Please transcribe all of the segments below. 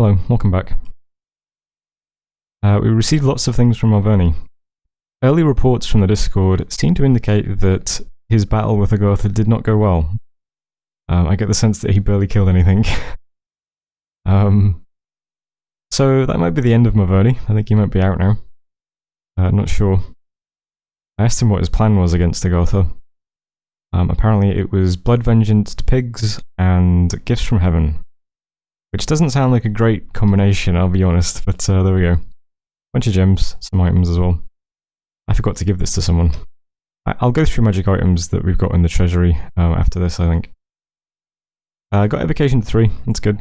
Hello, welcome back. We received lots of things from Marverni. Early reports from the Discord seem to indicate that his battle with Agartha did not go well. I get the sense that he barely killed anything. So that might be the end of Marverni. I think he might be out now. Not sure. I asked him what his plan was against Agartha. Apparently it was blood vengeance to pigs and gifts from heaven. Which doesn't sound like a great combination, I'll be honest, but there we go. Bunch of gems, some items as well. I forgot to give this to someone. I'll go through magic items that we've got in the treasury after this, I think. Got Evocation 3, that's good.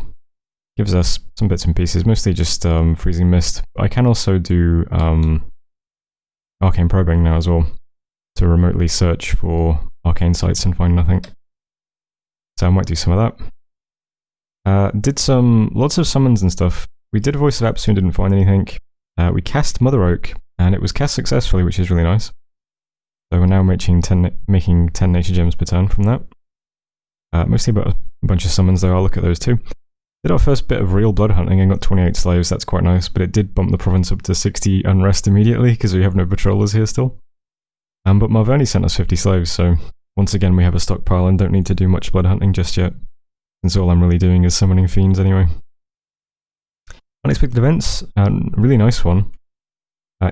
Gives us some bits and pieces, mostly just Freezing Mist. I can also do Arcane Probing now as well, to remotely search for arcane sites and find nothing. So I might do some of that. Did lots of summons and stuff. We did Voice of Itsmu and didn't find anything. We cast Mother Oak, and it was cast successfully, which is really nice. So we're now making 10 nature gems per turn from that. Mostly about a bunch of summons though, I'll look at those too. Did our first bit of real blood hunting and got 28 slaves, that's quite nice, but it did bump the province up to 60 unrest immediately, because we have no patrollers here still. But Marverni sent us 50 slaves, so once again we have a stockpile and don't need to do much blood hunting just yet. Since all I'm really doing is summoning fiends anyway. Unexpected events, really nice one.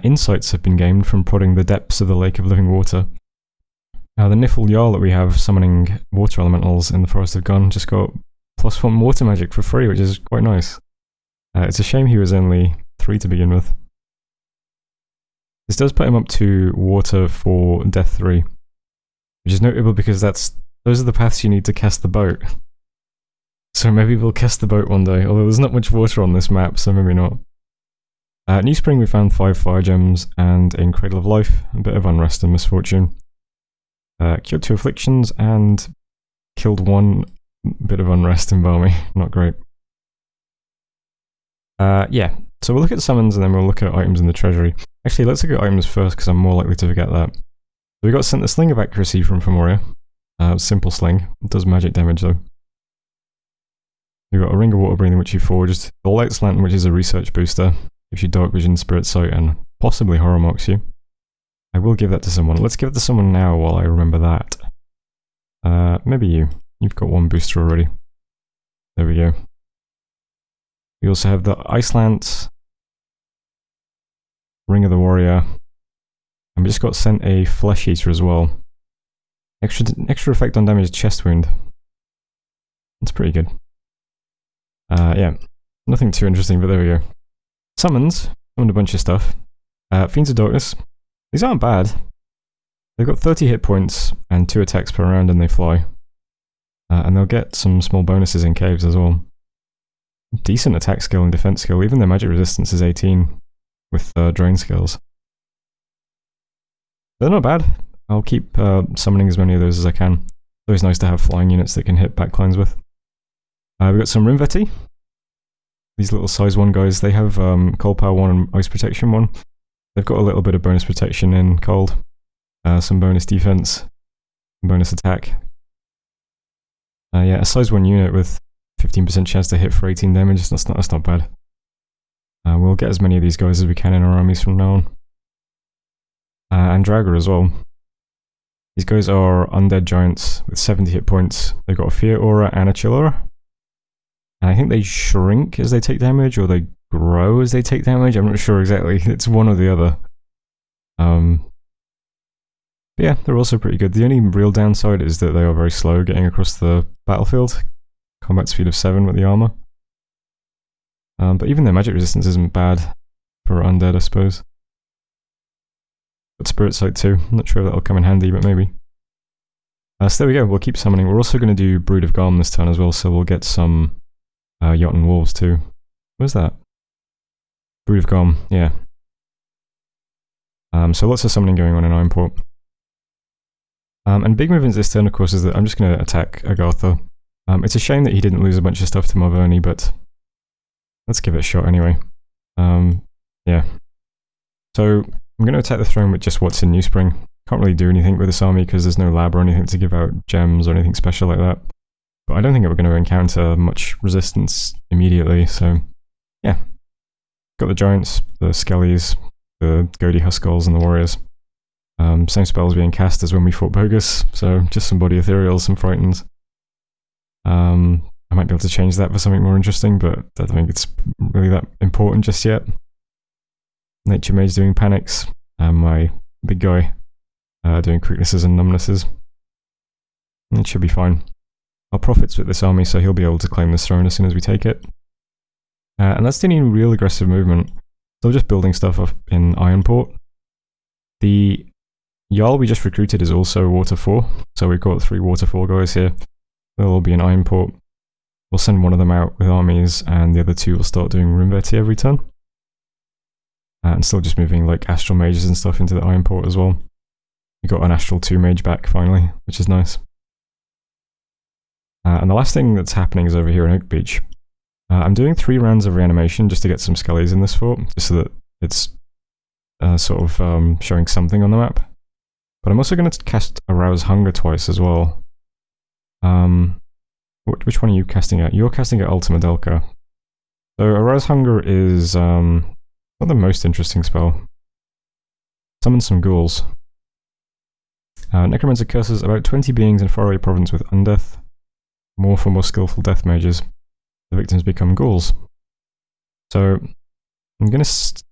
Insights have been gained from prodding the depths of the Lake of Living Water. The Niffle Jarl that we have summoning water elementals in the Forest of Gun just got +1 water magic for free, which is quite nice. It's a shame he was only 3 to begin with. This does put him up to water for Death 3, which is notable because those are the paths you need to cast the boat. So maybe we'll cast the boat one day, although there's not much water on this map, so maybe not. New Spring we found 5 fire gems and in Cradle of Life, a bit of unrest and misfortune. Cured 2 afflictions and killed 1 bit of unrest in Balmy, not great. Yeah, so we'll look at summons and then we'll look at items in the treasury. Actually, let's look at items first because I'm more likely to forget that. So we got sent the Sling of Accuracy from Femoria. Simple sling, it does magic damage though. We've got a Ring of Water Breathing which you forged, the Light's Lantern which is a research booster, gives you Dark Vision, Spirit Sight and possibly Horror Marks you. I will give that to someone. Let's give it to someone now while I remember that. Maybe you. You've got 1 booster already. There we go. We also have the Ice Lance, Ring of the Warrior, and we just got sent a Flesh Eater as well. Extra effect on damage chest wound. That's pretty good. Yeah, nothing too interesting, but there we go. Summons. Summoned a bunch of stuff. Fiends of Darkness. These aren't bad. They've got 30 hit points and 2 attacks per round and they fly. And they'll get some small bonuses in caves as well. Decent attack skill and defense skill. Even their magic resistance is 18 with drain skills. They're not bad. I'll keep summoning as many of those as I can. It's always nice to have flying units that can hit backlines with. We've got some Rimveti. These little size 1 guys, they have Cold Power 1 and Ice Protection 1. They've got a little bit of bonus protection in cold. Some bonus defense, bonus attack. Yeah, a size 1 unit with 15% chance to hit for 18 damage, that's not bad. We'll get as many of these guys as we can in our armies from now on. And Draugr as well. These guys are undead giants with 70 hit points. They've got a Fear Aura and a Chill Aura. And I think they shrink as they take damage, or they grow as they take damage. I'm not sure exactly. It's one or the other. But yeah, they're also pretty good. The only real downside is that they are very slow getting across the battlefield. Combat speed of 7 with the armor. But even their magic resistance isn't bad for undead, I suppose. But Spirit Sight too. I'm not sure if that'll come in handy, but maybe. So there we go. We'll keep summoning. We're also going to do Brood of Garm this turn as well, so we'll get some Jotun Wolves too. Where's that? Brood of Garm, yeah. So lots of summoning going on in Ironport. And big movements this turn, of course, is that I'm just going to attack Agartha. It's a shame that he didn't lose a bunch of stuff to Marverni, but let's give it a shot anyway. Yeah. So I'm going to attack the throne with just what's in New Spring. Can't really do anything with this army because there's no lab or anything to give out gems or anything special like that. But I don't think we're going to encounter much resistance immediately, so yeah, got the giants, the skellies, the Goaty Huskulls, and the warriors. Same spells being cast as when we fought Bogus, so just some body ethereals, some frightens. I might be able to change that for something more interesting, but I don't think it's really that important just yet. Nature Mage doing panics, and my big guy doing quicknesses and numbnesses. It should be fine. Our Prophet's with this army, so he'll be able to claim this throne as soon as we take it. And that's the only real aggressive movement. Still just building stuff up in Ironport. The Jarl we just recruited is also Water 4, so we've got 3 Water 4 guys here. They'll all be in Ironport. We'll send one of them out with armies, and the other 2 will start doing Rimverti every turn. And still just moving like Astral Mages and stuff into the Ironport as well. We got an Astral 2 Mage back finally, which is nice. And the last thing that's happening is over here in Oak Beach. I'm doing 3 rounds of reanimation just to get some skellies in this fort, just so that it's sort of showing something on the map. But I'm also going to cast Arouse Hunger twice as well. Which one are you casting at? You're casting at Ultima Delca. So Arouse Hunger is not the most interesting spell. Summon some ghouls. Necromancer curses about 20 beings in faraway province with undeath. More for more skillful death mages. The victims become ghouls. So I'm going to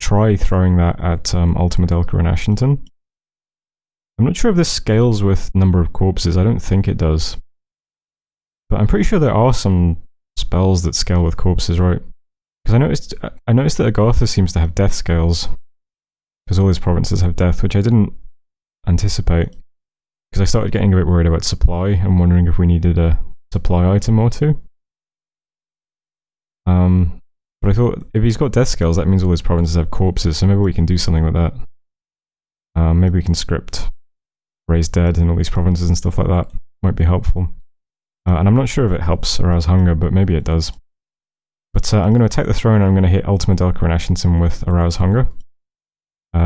try throwing that at Ultima Delca and Ashington. I'm not sure if this scales with number of corpses, I don't think it does. But I'm pretty sure there are some spells that scale with corpses, right? Because I noticed that Agartha seems to have death scales. Because all his provinces have death, which I didn't anticipate. Because I started getting a bit worried about supply, and wondering if we needed a supply item or two. But I thought, if he's got death scales, that means all his provinces have corpses, so maybe we can do something with that. Maybe we can script Raise Dead in all these provinces and stuff like that. Might be helpful. And I'm not sure if it helps Arouse Hunger, but maybe it does. But I'm going to attack the throne, and I'm going to hit Ultima Delca and Ashington with Arouse Hunger.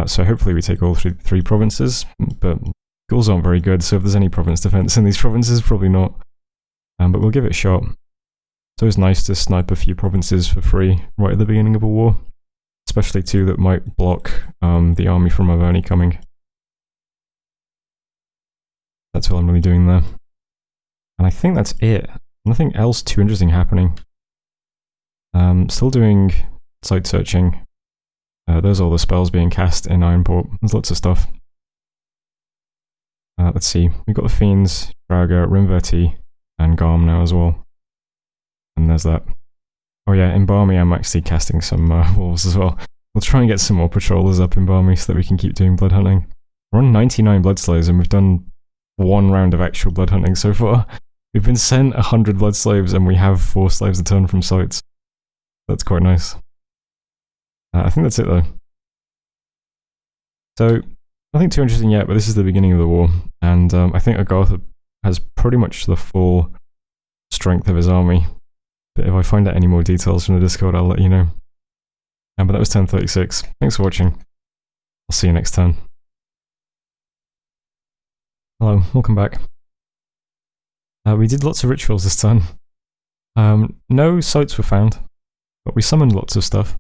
So hopefully we take all three provinces, but ghouls aren't very good, so if there's any province defense in these provinces, probably not. But we'll give it a shot. It's always nice to snipe a few provinces for free right at the beginning of a war. Especially 2 that might block the army from Averni coming. That's all I'm really doing there. And I think that's it. Nothing else too interesting happening. Still doing site searching. Those are all the spells being cast in Ironport. There's lots of stuff. Let's see. We've got the Fiends, Draga, Rimverti, and Garm now as well. And there's that. Oh yeah, in Barmy I'm actually casting some wolves as well. We'll try and get some more patrollers up in Barmy so that we can keep doing blood hunting. We're on 99 blood slaves and we've done 1 round of actual blood hunting so far. We've been sent 100 blood slaves and we have 4 slaves a turn from sites. That's quite nice. I think that's it though. So, nothing too interesting yet, but this is the beginning of the war. And I think Agartha has pretty much the full strength of his army. But if I find out any more details from the Discord, I'll let you know. But that was turn 36. Thanks for watching. I'll see you next turn. Hello, welcome back. We did lots of rituals this turn. No sites were found, but we summoned lots of stuff.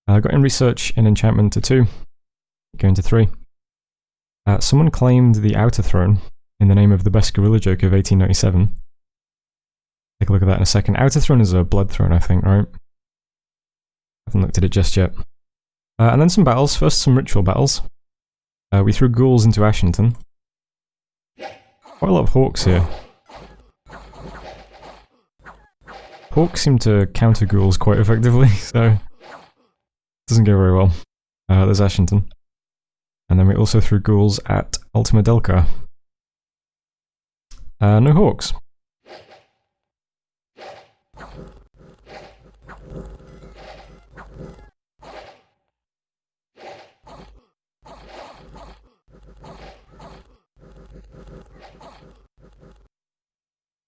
Got in research and enchantment to 2, going to 3. Someone claimed the Outer Throne in the name of the best guerrilla joke of 1897. Take a look at that in a second. Outer Throne is a blood throne, I think, right? Haven't looked at it just yet. And then some battles. First, some ritual battles. We threw ghouls into Ashington. Quite a lot of hawks here. Hawks seem to counter ghouls quite effectively, so it doesn't go very well. There's Ashington. And then we also threw ghouls at Ultima Delca. No hawks.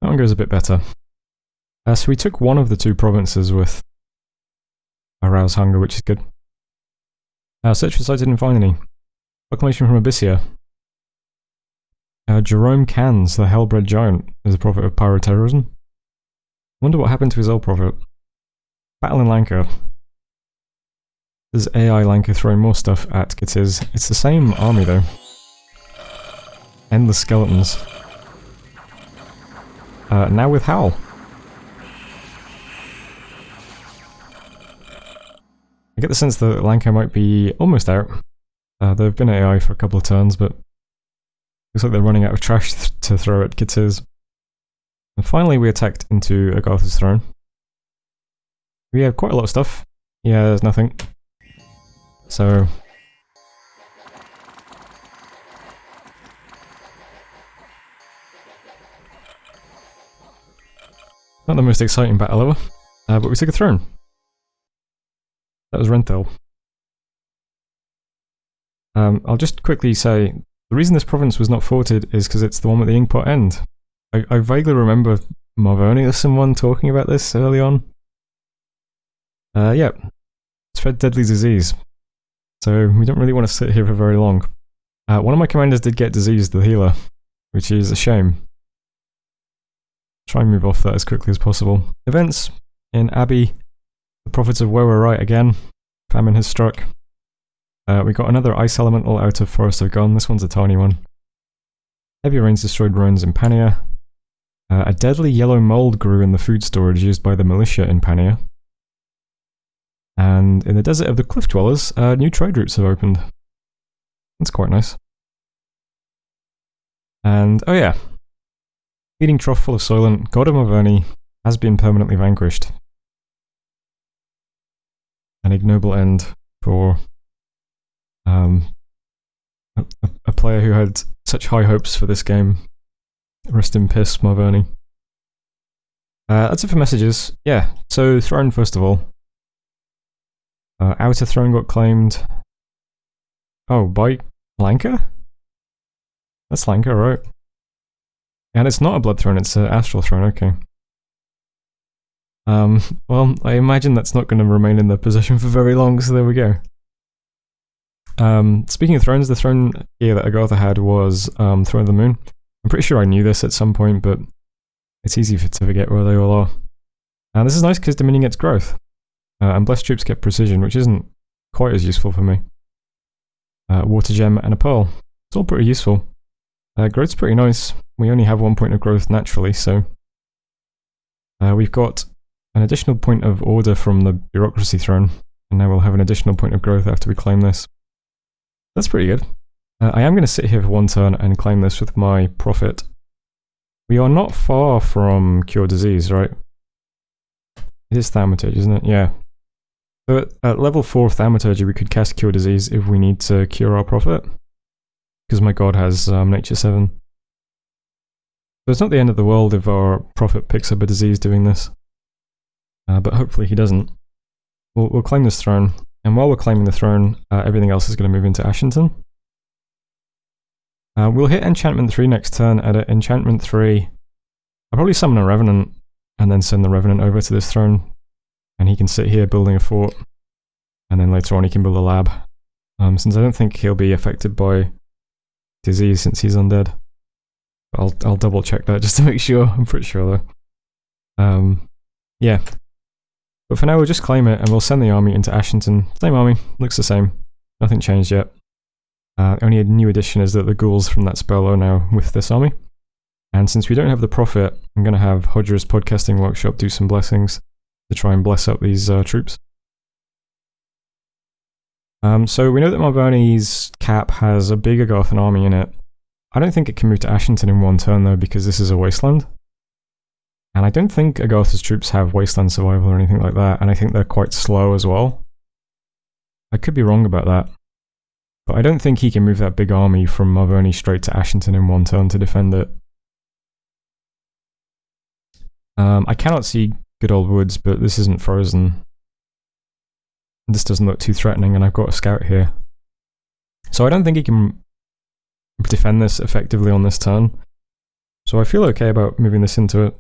That one goes a bit better. So we took one of the 2 provinces with Arouse Hunger, which is good. Search for sites, didn't find any. Proclamation from Abyssia. Jerome Cans, the Hellbred Giant, is a prophet of pyroterrorism. Wonder what happened to his old prophet. Battle in Lanka. There's AI Lanka throwing more stuff at Gitiz. It's the same army though. Endless skeletons. Now with Howl. I get the sense that Lanka might be almost out. They've been AI for a couple of turns, but looks like they're running out of trash to throw at Gitiz. And finally we attacked into Agartha's throne. We have quite a lot of stuff. Yeah, there's nothing. So... not the most exciting battle ever, but we took a throne. That was Renthel. I'll just quickly say, the reason this province was not forted is because it's the one with the Inkpot end. I vaguely remember Marvoni or someone talking about this early on. Yeah. Spread deadly disease. So we don't really want to sit here for very long. One of my commanders did get diseased, the healer, which is a shame. Try and move off that as quickly as possible. Events in Abbey. The prophets of woe are right again. Famine has struck. We got another ice elemental out of Forest of Gone. This one's a tiny one. Heavy rains destroyed ruins in Pania. A deadly yellow mold grew in the food storage used by the militia in Pania. And in the desert of the Cliff Dwellers, new trade routes have opened. That's quite nice. And, oh yeah. Feeding trough full of Soylent, God of Marvoni, has been permanently vanquished. An ignoble end for a player who had such high hopes for this game. Rest in piss, Marvoni. That's it for messages. Yeah, so throne first of all. Outer throne got claimed. Oh, by Lanka? That's Lanka, right? And it's not a blood throne, it's an astral throne, okay. Well, I imagine that's not going to remain in their possession for very long, so there we go. Speaking of thrones, the throne here that Agartha had was Throne of the Moon. I'm pretty sure I knew this at some point, but it's easy to forget where they all are. And this is nice because Dominion gets growth. And Blessed Troops get precision, which isn't quite as useful for me. Water Gem and a Pearl. It's all pretty useful. Growth's pretty nice. We only have 1 point of growth naturally, so... we've got an additional point of order from the Bureaucracy Throne, and now we'll have an additional point of growth after we claim this. That's pretty good. I am going to sit here for one turn and claim this with my Prophet. We are not far from Cure Disease, right? It is Thaumaturgy, isn't it? Yeah. So at level 4 Thaumaturgy, we could cast Cure Disease if we need to cure our Prophet. Because my god has Nature 7. So it's not the end of the world if our Prophet picks up a disease doing this. But hopefully he doesn't. We'll claim this throne, and while we're claiming the throne, everything else is going to move into Ashington. We'll hit Enchantment 3 next turn. At Enchantment 3, I'll probably summon a Revenant, and then send the Revenant over to this throne, and he can sit here building a fort, and then later on he can build a lab. Since I don't think he'll be affected by disease since he's undead. I'll double check that just to make sure. I'm pretty sure though. Yeah. But for now we'll just claim it and we'll send the army into Ashington. Same army, looks the same. Nothing changed yet. Only a new addition is that the ghouls from that spell are now with this army. And since we don't have the Prophet, I'm going to have Hodger's Podcasting Workshop do some blessings to try and bless up these troops. So we know that Marvoni's cap has a big Agarthan army in it. I don't think it can move to Ashington in one turn though, because this is a wasteland. And I don't think Agartha's troops have wasteland survival or anything like that, and I think they're quite slow as well. I could be wrong about that. But I don't think he can move that big army from Marvoni straight to Ashington in one turn to defend it. I cannot see good old woods, but this isn't frozen. This doesn't look too threatening, and I've got a scout here. So I don't think he can defend this effectively on this turn. So I feel okay about moving this into it.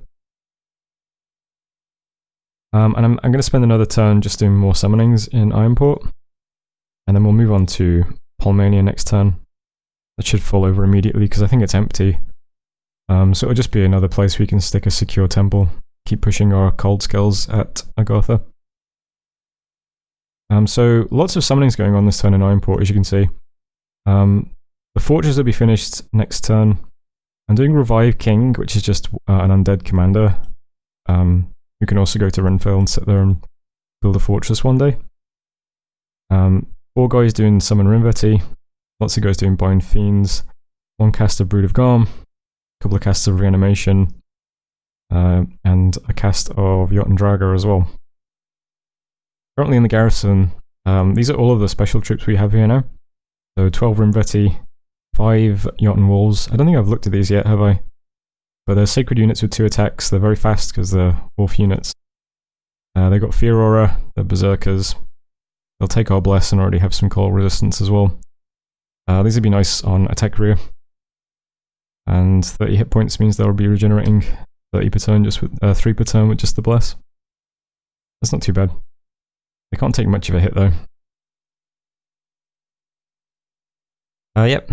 And I'm going to spend another turn just doing more summonings in Ironport. And then we'll move on to Polmania next turn. That should fall over immediately because I think it's empty. So it'll just be another place we can stick a secure temple. Keep pushing our cold skills at Agartha. So lots of summonings going on this turn in Ironport, as you can see. The fortress will be finished next turn. I'm doing Revive King, which is just an undead commander. You can also go to Renfell and sit there and build a fortress one day. 4 guys doing Summon Rinvetti, lots of guys doing Bind Fiends, 1 cast of Brood of Garm, a couple of casts of Reanimation, and a cast of Jotun Draga as well. Currently in the garrison, these are all of the special troops we have here now. So 12 Rinvetti, 5 Jotun Wolves. I don't think I've looked at these yet, have I? But they're sacred units with 2 attacks. They're very fast because they're wolf units. They've got Fear Aura, they're Berserkers. They'll take our Bless and already have some cold resistance as well. These would be nice on attack rear. And 30 hit points means they'll be regenerating 30 per turn, just with 3 per turn with just the Bless. That's not too bad. They can't take much of a hit though. Yep.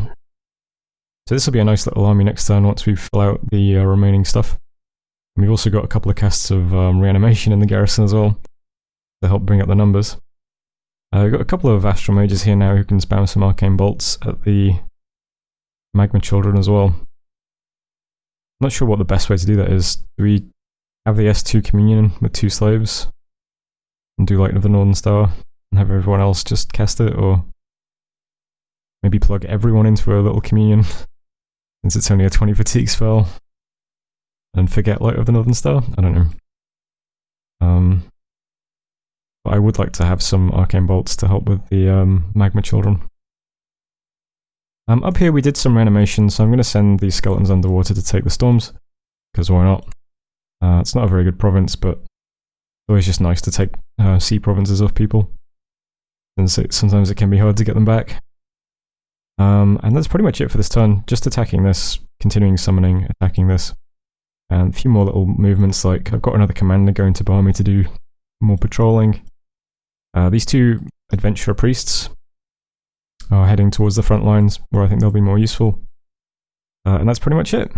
So this will be a nice little army next turn once we fill out the remaining stuff. And we've also got a couple of casts of reanimation in the garrison as well to help bring up the numbers. We've got a couple of Astral Mages here now who can spam some Arcane Bolts at the Magma Children as well. I'm not sure what the best way to do that is. Do we have the S2 Communion with 2 slaves and do Light of the Northern Star and have everyone else just cast it, or maybe plug everyone into a little Communion since it's only a 20 fatigue spell and forget Light of the Northern Star? I don't know. But I would like to have some Arcane Bolts to help with the Magma Children. Up here we did some reanimation, so I'm going to send these skeletons underwater to take the storms, because why not? It's not a very good province, but it's always just nice to take sea provinces off people, since sometimes it can be hard to get them back. And that's pretty much it for this turn, just attacking this, continuing summoning, attacking this, and a few more little movements, like I've got another commander going to Barmy to do more patrolling. These 2 adventurer priests are heading towards the front lines, where I think they'll be more useful. And that's pretty much it.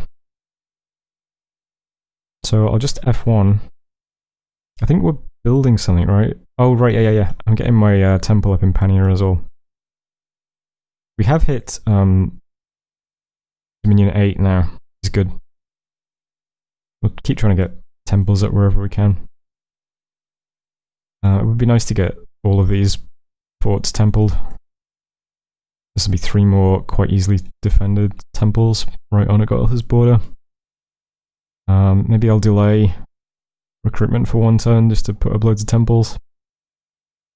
So I'll just F1. I think we're building something, right? Oh, right, yeah. I'm getting my temple up in Pania as well. We have hit Dominion 8 now. It's good. We'll keep trying to get temples up wherever we can. It would be nice to get all of these forts templed. This will be 3 more quite easily defended temples right on Agotha's border. Maybe I'll delay recruitment for 1 turn just to put up loads of temples.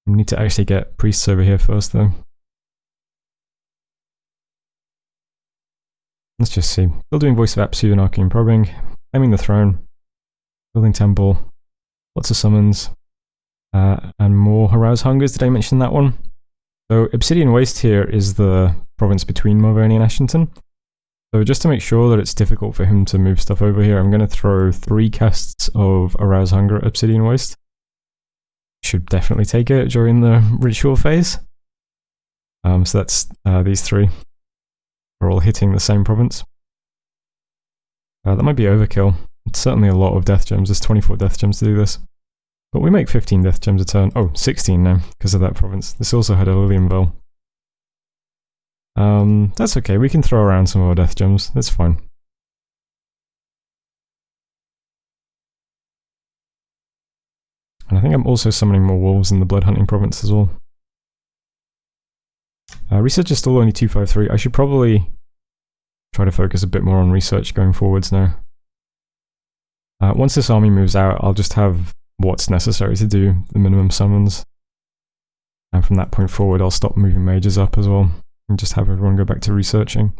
We need to actually get priests over here first though. Let's just see. Still doing Voice of Apsu and Arcane Probing, aiming the throne, building temple, lots of summons, and more Harass Hungers. Did I mention that one? So Obsidian Waste here is the province between Marvoni and Ashington. So just to make sure that it's difficult for him to move stuff over here, I'm going to throw 3 casts of Arouse Hunger at Obsidian Waste. Should definitely take it during the ritual phase. So that's these 3. Are all hitting the same province. That might be overkill. It's certainly a lot of death gems. There's 24 death gems to do this. But we make 15 death gems a turn. Oh, 16 now, because of that province. This also had a Liliumville. That's okay, we can throw around some more death gems. That's fine. And I think I'm also summoning more wolves in the Blood Hunting province as well. Research is still only 253. I should probably try to focus a bit more on research going forwards now. Once this army moves out, I'll just have what's necessary to do the minimum summons. And from that point forward, I'll stop moving mages up as well, and just have everyone go back to researching.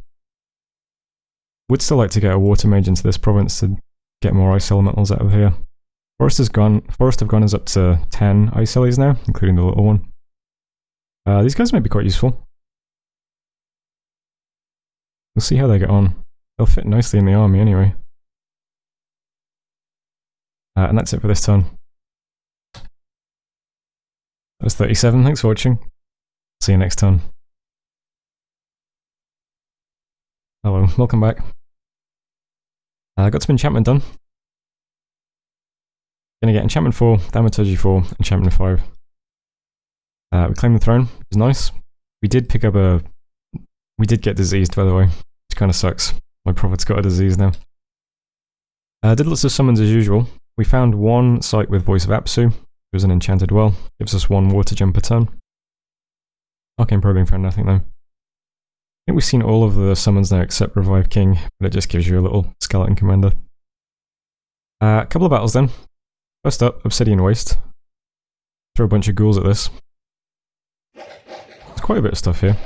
Would still like to get a water mage into this province to get more ice elementals out of here. Forest of Gone is up to 10 ice ellies now, including the little one. These guys might be quite useful. We'll see how they get on. They'll fit nicely in the army anyway. And that's it for this turn. That was 37, thanks for watching. See you next turn. Hello, welcome back. I got some enchantment done. Gonna get enchantment 4, thaumaturgy 4, enchantment 5. We claimed the throne, which is nice. We did pick up a... We did get diseased, by the way, which kind of sucks. My prophet's got a disease now. Did lots of summons as usual. We found one site with Voice of Apsu, which was an enchanted well. Gives us one water gem per turn. Arcane Probing found nothing though. I think we've seen all of the summons now except Revive King, but it just gives you a little skeleton commander. A couple of battles then. First up, Obsidian Waste. Throw a bunch of ghouls at this. There's quite a bit of stuff here.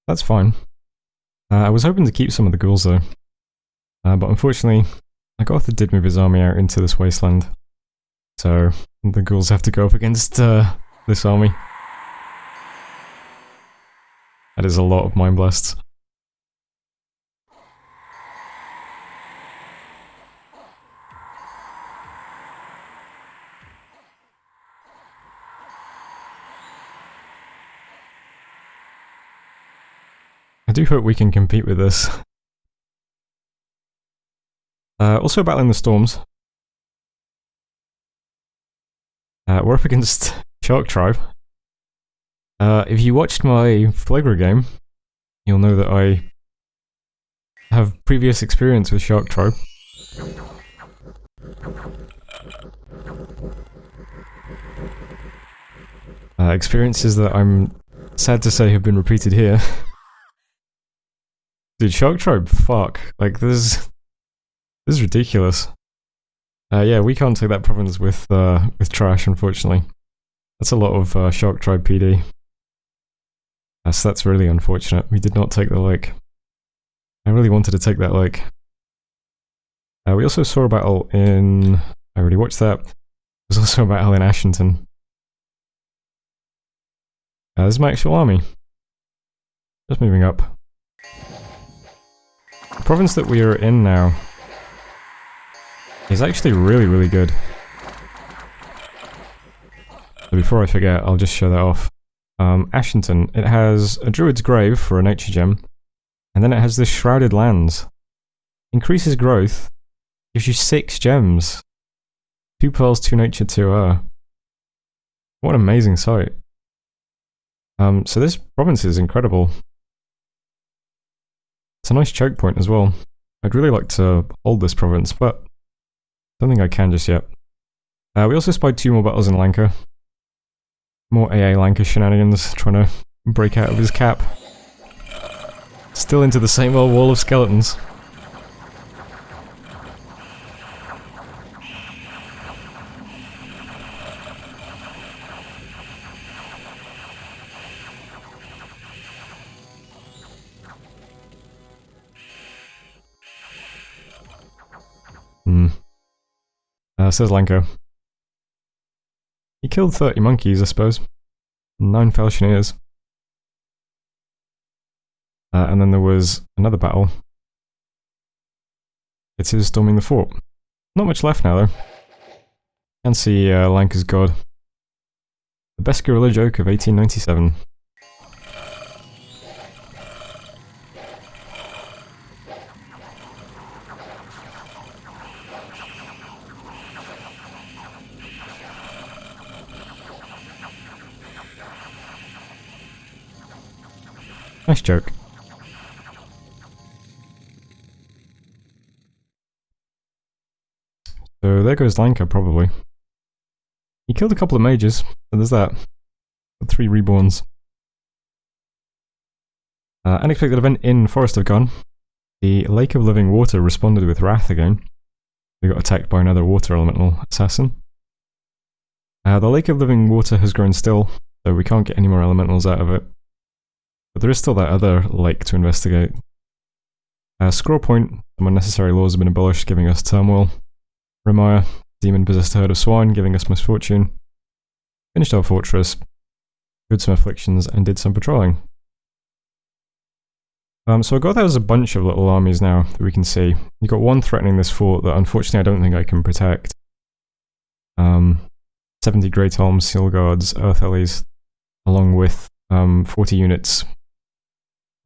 That's fine. I was hoping to keep some of the ghouls though. But unfortunately, Agartha did move his army out into this wasteland. So, the ghouls have to go up against this army. That is a lot of Mind Blasts. I do hope we can compete with this. Also battling the storms. We're up against Shark Tribe. If you watched my Flagra game, you'll know that I have previous experience with Shark Tribe. Experiences that I'm sad to say have been repeated here. Dude, Shark Tribe, fuck. Like, this is ridiculous. Yeah, we can't take that province with trash, unfortunately. That's a lot of Shark Tribe PD. So that's really unfortunate. We did not take the lake. I really wanted to take that lake. We also saw a battle in... I already watched that. There's also a battle in Ashington. This is my actual army. Just moving up. The province that we are in now is actually really, really good. So before I forget, I'll just show that off. Ashington, it has a Druid's Grave for a nature gem, and then it has this Shrouded Lands. Increases growth, gives you 6 gems. 2 pearls, 2 nature, 2 What an amazing site. So this province is incredible. It's a nice choke point as well. I'd really like to hold this province, but don't think I can just yet. We also spied 2 more battles in Lanka. More AA Lanka shenanigans, trying to break out of his cap. Still into the same old wall of skeletons. Says Lanka. He killed 30 monkeys, I suppose. 9 Falchineers. And then there was another battle. It's his storming the fort. Not much left now, though. Can see Lanka's god. The best guerrilla joke of 1897. Nice joke. So there goes Lanka, probably. He killed a couple of mages, so there's that. 3 reborns. Unexpected event in Forest of Gun. The Lake of Living Water responded with Wrath again. They got attacked by another water elemental assassin. The Lake of Living Water has grown still, so we can't get any more elementals out of it. But there is still that other lake to investigate. Scroll Point, some unnecessary laws have been abolished, giving us Turmoil. Remire, demon-possessed herd of swine, giving us Misfortune. Finished our fortress, did some afflictions, and did some patrolling. So I got there's a bunch of little armies now that we can see. You've got one threatening this fort that unfortunately I don't think I can protect. 70 Great Olms, Seal Guards, Earth Ellies, along with 40 units,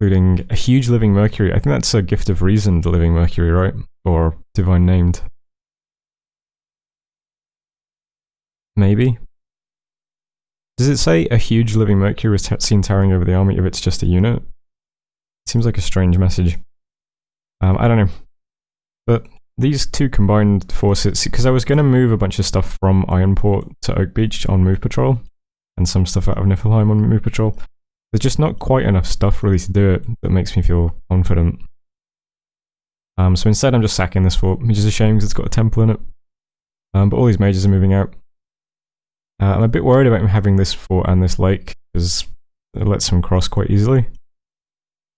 including a huge living Mercury. I think that's a gift of reason, the living Mercury, right? Or divine named. Maybe. Does it say a huge living Mercury was seen towering over the army if it's just a unit? Seems like a strange message. I don't know. But these two combined forces, because I was going to move a bunch of stuff from Ironport to Oak Beach on Move Patrol, and some stuff out of Niflheim on Move Patrol. There's just not quite enough stuff really to do it that makes me feel confident. So instead I'm just sacking this fort, which is a shame because it's got a temple in it. But all these mages are moving out. I'm a bit worried about him having this fort and this lake, because it lets him cross quite easily.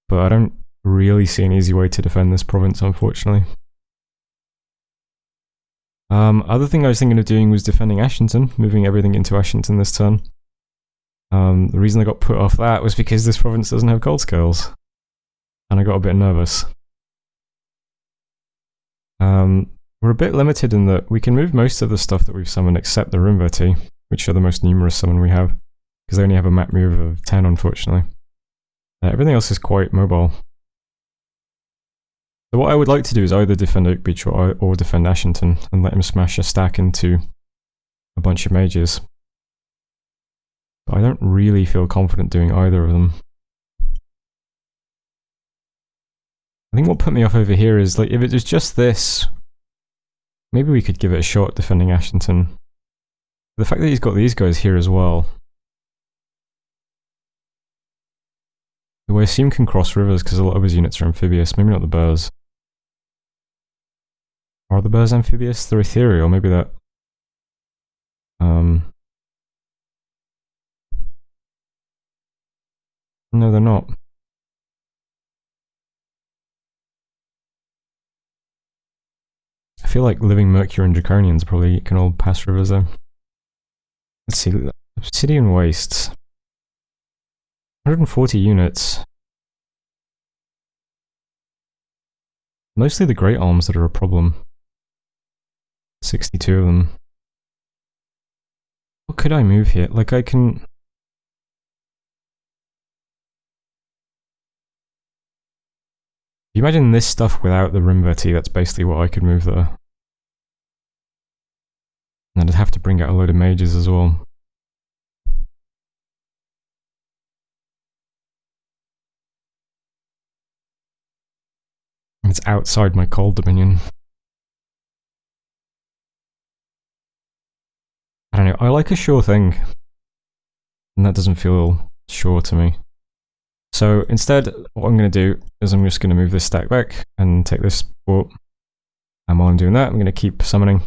But I don't really see an easy way to defend this province, unfortunately. Other thing I was thinking of doing was defending Ashington, moving everything into Ashington this turn. The reason I got put off that was because this province doesn't have gold scales. And I got a bit nervous. We're a bit limited in that we can move most of the stuff that we've summoned except the Rimverti, which are the most numerous summon we have, because they only have a map move of 10, unfortunately. Everything else is quite mobile. So what I would like to do is either defend Oak Beach or defend Ashington, and let him smash a stack into a bunch of mages. But I don't really feel confident doing either of them. I think what put me off over here is, like, if it was just this, maybe we could give it a shot defending Ashington. The fact that he's got these guys here as well, who I assume can cross rivers because a lot of his units are amphibious, maybe not the Burrs. Are the Burrs amphibious? They're ethereal, maybe that... No, they're not. I feel like living Mercury and Draconians probably can all pass rivers though. Let's see, Obsidian Wastes. 140 units. Mostly the Great Arms that are a problem. 62 of them. What could I move here? Like, I can... You imagine this stuff without the Rimverti, that's basically what I could move there. And I'd have to bring out a load of mages as well. It's outside my cold dominion. I don't know, I like a sure thing. And that doesn't feel sure to me. So instead, what I'm going to do is I'm just going to move this stack back and take this fort. And while I'm doing that, I'm going to keep summoning.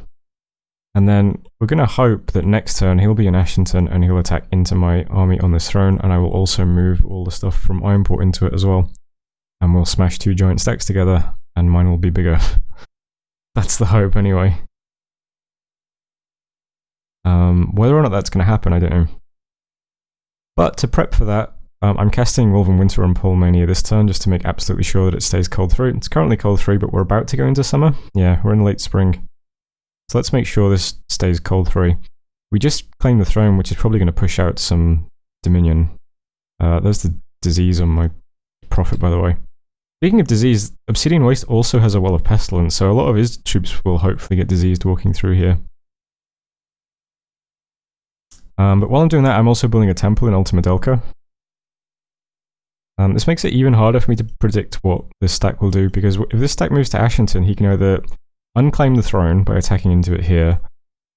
And then we're going to hope that next turn he'll be in Ashington and he'll attack into my army on this throne, and I will also move all the stuff from Ironport into it as well. And we'll smash two giant stacks together, and mine will be bigger. That's the hope anyway. Whether or not that's going to happen, I don't know. But to prep for that, I'm casting Woven Winter on Pulmania this turn just to make absolutely sure that it stays cold through. It's currently cold through, but we're about to go into summer. Yeah, we're in late spring. So let's make sure this stays cold through. We just claimed the throne, which is probably going to push out some Dominion. There's the disease on my prophet, by the way. Speaking of disease, Obsidian Waste also has a Well of Pestilence, so a lot of his troops will hopefully get diseased walking through here. But while I'm doing that, I'm also building a temple in Ultima Delca. This makes it even harder for me to predict what this stack will do, because if this stack moves to Ashington, he can either unclaim the throne by attacking into it here,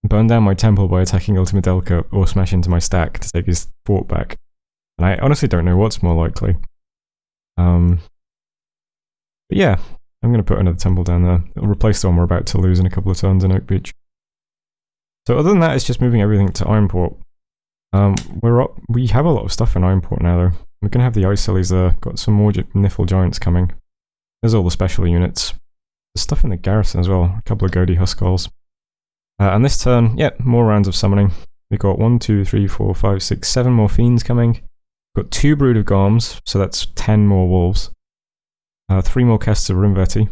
burn down my temple by attacking Ultima Delca, or smash into my stack to take his fort back. And I honestly don't know what's more likely. But yeah, I'm going to put another temple down there. It'll replace the one we're about to lose in a couple of turns in Oak Beach. So other than that, it's just moving everything to Ironport. We have a lot of stuff in Ironport now though. We're going to have the Ice Lilies there, got some more Nifl Giants coming. There's all the special units. There's stuff in the garrison as well, a couple of Godi Huskarls. And this turn, yeah, more rounds of summoning. We've got 1, 2, 3, 4, 5, 6, 7 more Fiends coming. We've got 2 Brood of Garms, so that's 10 more Wolves. 3 more casts of Rimverti.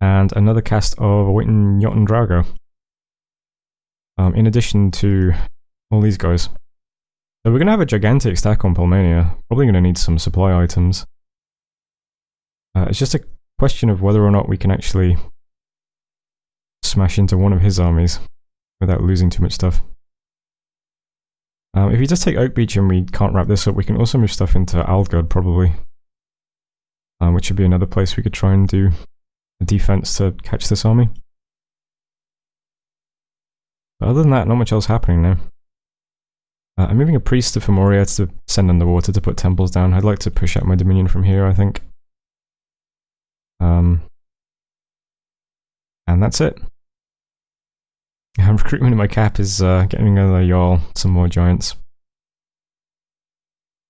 And another cast of Witten Jotun Drago. In addition to all these guys. So we're going to have a gigantic stack on Polmania. Probably going to need some supply items. It's just a question of whether or not we can actually smash into one of his armies without losing too much stuff. If you just take Oak Beach and we can't wrap this up, we can also move stuff into Aldgard probably. Which would be another place we could try and do a defense to catch this army. But other than that, not much else happening now. I'm moving a priest to Femoria to send underwater to put temples down. I'd like to push out my dominion from here, I think. And that's it. Recruitment in my cap is getting another Jarl, some more giants.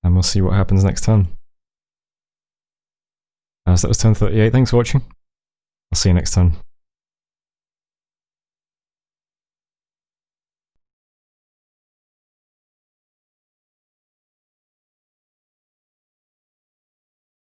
And we'll see what happens next turn. So that was turn 38, thanks for watching. I'll see you next turn.